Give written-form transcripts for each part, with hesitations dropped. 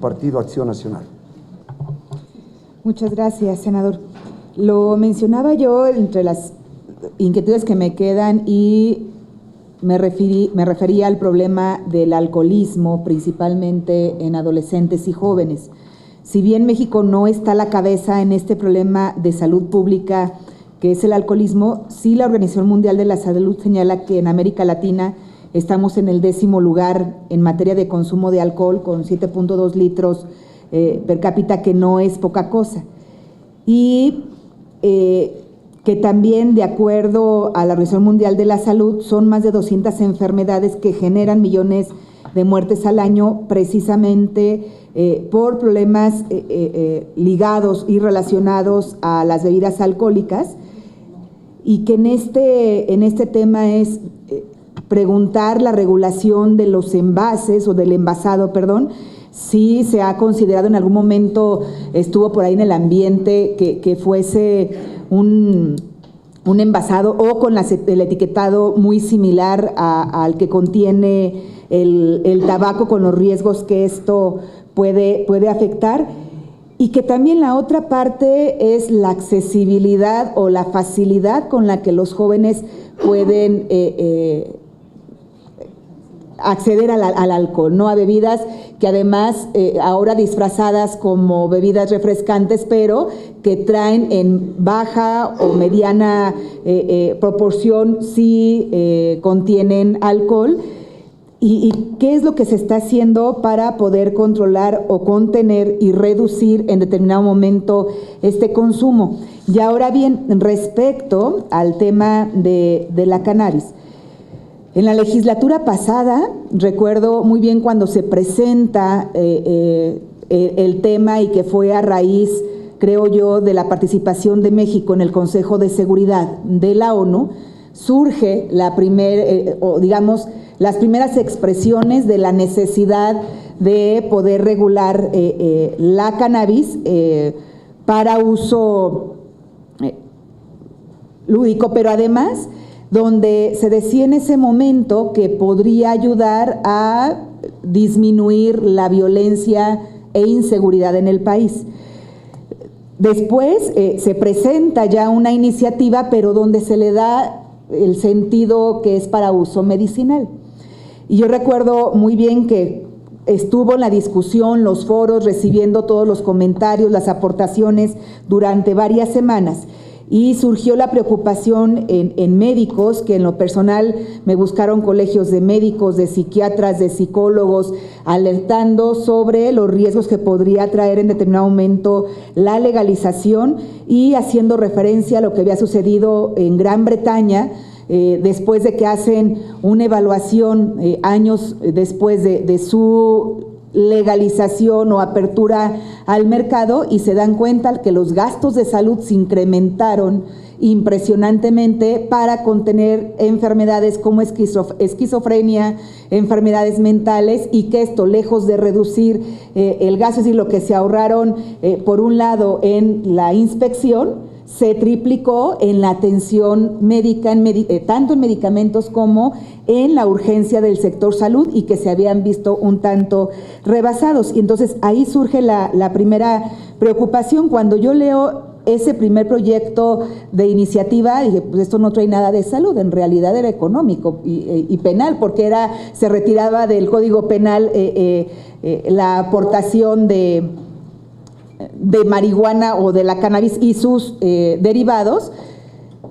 Partido Acción Nacional. Muchas gracias, senador. Lo mencionaba yo entre las inquietudes que me quedan y me refería al problema del alcoholismo, principalmente en adolescentes y jóvenes. Si bien México no está a la cabeza en este problema de salud pública que es el alcoholismo, sí la Organización Mundial de la Salud señala que en América Latina estamos en el 10º lugar en materia de consumo de alcohol, con 7.2 litros per cápita, que no es poca cosa. Y que también, de acuerdo a la Organización Mundial de la Salud, son más de 200 enfermedades que generan millones de muertes al año, precisamente por problemas ligados y relacionados a las bebidas alcohólicas, y que en este tema es preguntar la regulación de los envases, o del envasado, perdón, si se ha considerado en algún momento, estuvo por ahí en el ambiente, que fuese un envasado o con el etiquetado muy similar al que contiene el tabaco, con los riesgos que esto puede afectar. Y que también la otra parte es la accesibilidad o la facilidad con la que los jóvenes pueden acceder al alcohol, ¿no? A bebidas que además ahora disfrazadas como bebidas refrescantes, pero que traen en baja o mediana proporción sí contienen alcohol. ¿Y qué es lo que se está haciendo para poder controlar o contener y reducir en determinado momento este consumo? Y ahora bien, respecto al tema de la cannabis. En la legislatura pasada, recuerdo muy bien cuando se presenta el tema, y que fue a raíz, creo yo, de la participación de México en el Consejo de Seguridad de la ONU, surge las primeras expresiones de la necesidad de poder regular la cannabis para uso lúdico, pero además donde se decía en ese momento que podría ayudar a disminuir la violencia e inseguridad en el país. Después se presenta ya una iniciativa, pero donde se le da el sentido que es para uso medicinal. Y yo recuerdo muy bien que estuvo en la discusión, los foros, recibiendo todos los comentarios, las aportaciones durante varias semanas. Y surgió la preocupación en médicos, que en lo personal me buscaron colegios de médicos, de psiquiatras, de psicólogos, alertando sobre los riesgos que podría traer en determinado momento la legalización, y haciendo referencia a lo que había sucedido en Gran Bretaña, después de que hacen una evaluación años después de su legalización o apertura al mercado, y se dan cuenta que los gastos de salud se incrementaron impresionantemente para contener enfermedades como esquizofrenia, enfermedades mentales, y que esto, lejos de reducir el gasto, es decir, lo que se ahorraron por un lado en la inspección, se triplicó en la atención médica, tanto en medicamentos como en la urgencia del sector salud, y que se habían visto un tanto rebasados. Y entonces ahí surge la primera preocupación. Cuando yo leo ese primer proyecto de iniciativa, dije, pues esto no trae nada de salud, en realidad era económico y penal, porque se retiraba del Código Penal la aportación de marihuana o de la cannabis y sus derivados,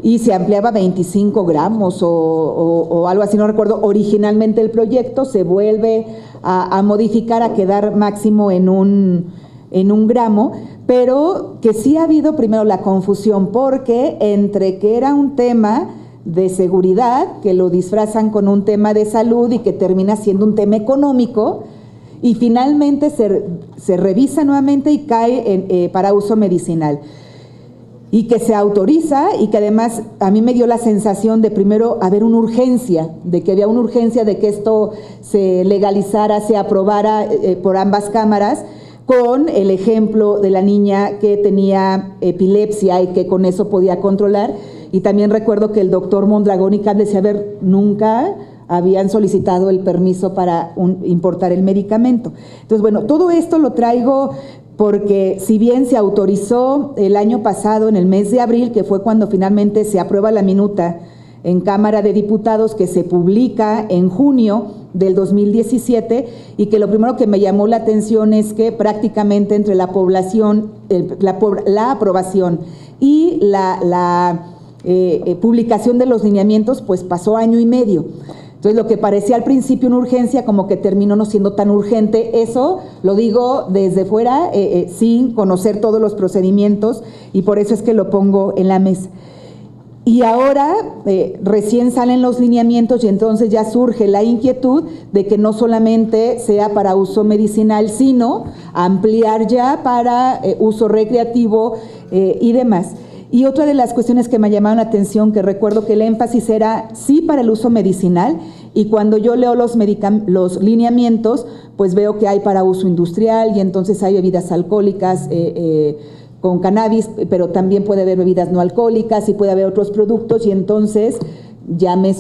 y se ampliaba 25 gramos o algo así, no recuerdo. Originalmente el proyecto se vuelve a modificar, a quedar máximo en un gramo, pero que sí ha habido primero la confusión, porque entre que era un tema de seguridad, que lo disfrazan con un tema de salud y que termina siendo un tema económico, y finalmente se revisa nuevamente y cae para uso medicinal. Y que se autoriza, y que además a mí me dio la sensación de primero haber una urgencia, de que había una urgencia de que esto se legalizara, se aprobara por ambas cámaras, con el ejemplo de la niña que tenía epilepsia y que con eso podía controlar. Y también recuerdo que el doctor Mondragón y Cas decía, a ver, nunca habían solicitado el permiso para importar el medicamento. Entonces, bueno, todo esto lo traigo porque si bien se autorizó el año pasado, en el mes de abril, que fue cuando finalmente se aprueba la minuta en Cámara de Diputados, que se publica en junio del 2017, y que lo primero que me llamó la atención es que prácticamente entre la población, la aprobación y la publicación de los lineamientos, pues pasó año y medio. Entonces, lo que parecía al principio una urgencia, como que terminó no siendo tan urgente. Eso lo digo desde fuera, sin conocer todos los procedimientos, y por eso es que lo pongo en la mesa. Y ahora recién salen los lineamientos y entonces ya surge la inquietud de que no solamente sea para uso medicinal, sino ampliar ya para uso recreativo y demás. Y otra de las cuestiones que me llamaron la atención, que recuerdo que el énfasis era sí para el uso medicinal, y cuando yo leo los lineamientos, pues veo que hay para uso industrial, y entonces hay bebidas alcohólicas con cannabis, pero también puede haber bebidas no alcohólicas y puede haber otros productos, y entonces ya me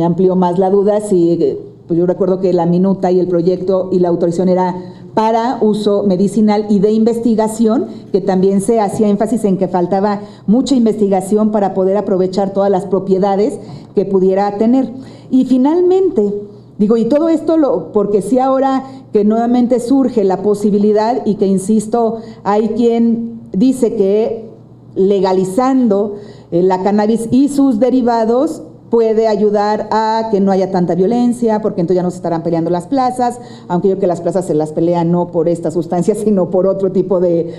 amplió más la duda si, pues yo recuerdo que la minuta y el proyecto y la autorización era para uso medicinal y de investigación, que también se hacía énfasis en que faltaba mucha investigación para poder aprovechar todas las propiedades que pudiera tener. Y finalmente, digo, y todo esto porque sí, ahora que nuevamente surge la posibilidad, y que insisto, hay quien dice que legalizando la cannabis y sus derivados puede ayudar a que no haya tanta violencia, porque entonces ya no se estarán peleando las plazas, aunque yo creo que las plazas se las pelean no por esta sustancia, sino por otro tipo de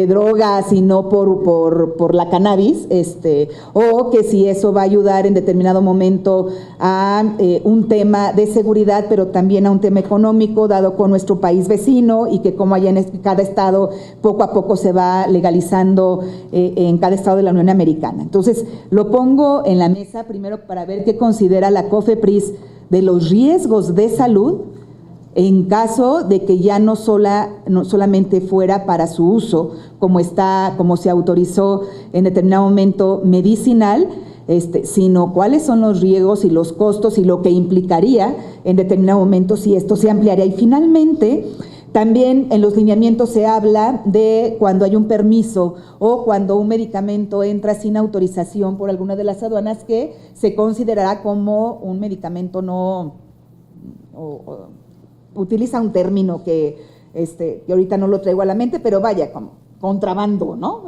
drogas, y no por la cannabis, o que si eso va a ayudar en determinado momento a un tema de seguridad, pero también a un tema económico, dado con nuestro país vecino, y que como allá en cada estado poco a poco se va legalizando en cada estado de la Unión Americana. Entonces, lo pongo en la mesa primero para ver qué considera la COFEPRIS de los riesgos de salud en caso de que ya no solamente fuera para su uso, como se autorizó en determinado momento medicinal, sino cuáles son los riesgos y los costos y lo que implicaría en determinado momento si esto se ampliaría. Y finalmente, también en los lineamientos se habla de cuando hay un permiso o cuando un medicamento entra sin autorización por alguna de las aduanas, que se considerará como un medicamento utiliza un término que ahorita no lo traigo a la mente, pero vaya, como contrabando, ¿no?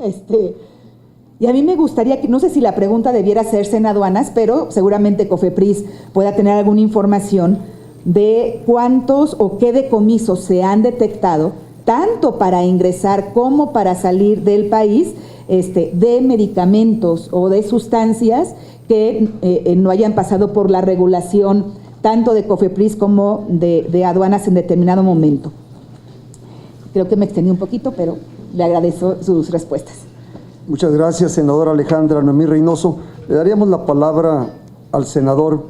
Y a mí me gustaría, que no sé si la pregunta debiera hacerse en aduanas, pero seguramente COFEPRIS pueda tener alguna información de cuántos o qué decomisos se han detectado, tanto para ingresar como para salir del país, de medicamentos o de sustancias que no hayan pasado por la regulación tanto de COFEPRIS como de aduanas en determinado momento. Creo que me extendí un poquito, pero le agradezco sus respuestas. Muchas gracias, senadora Alejandra Noemí Reynoso. Le daríamos la palabra al senador